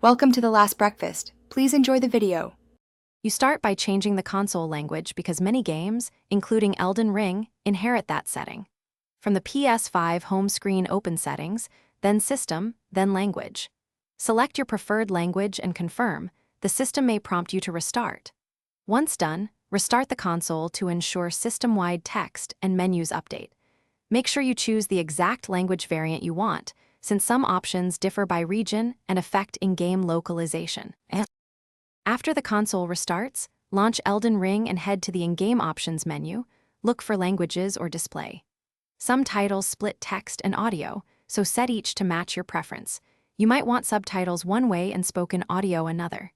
Welcome to The Last Breakfast. Please enjoy the video. You start by changing the console language because many games, including Elden Ring, inherit that setting. From the PS5 home screen open settings, then System, then Language. Select your preferred language and confirm. The system may prompt you to restart. Once done, restart the console to ensure system-wide text and menus update. Make sure you choose the exact language variant you want, since some options differ by region and affect in-game localization. After the console restarts, launch Elden Ring and head to the in-game options menu. Look for languages or display. Some titles split text and audio, so set each to match your preference. You might want subtitles one way and spoken audio another.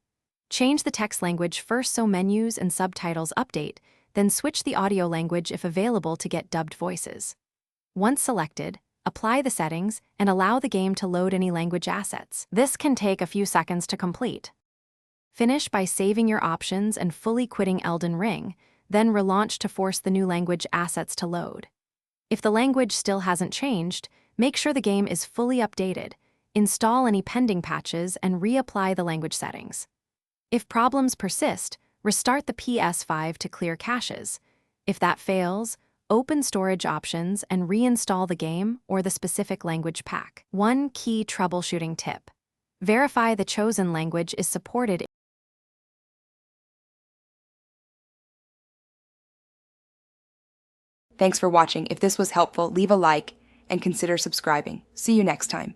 Change the text language first so menus and subtitles update, then switch the audio language if available to get dubbed voices. Once selected, apply the settings and allow the game to load any language assets. This can take a few seconds to complete. Finish by saving your options and fully quitting Elden Ring, then relaunch to force the new language assets to load. If the language still hasn't changed, make sure the game is fully updated, install any pending patches, and reapply the language settings. If problems persist, restart the PS5 to clear caches. If that fails, open storage options and reinstall the game or the specific language pack. One key troubleshooting tip: verify the chosen language is supported. Thanks for watching. If this was helpful, leave a like and consider subscribing. See you next time.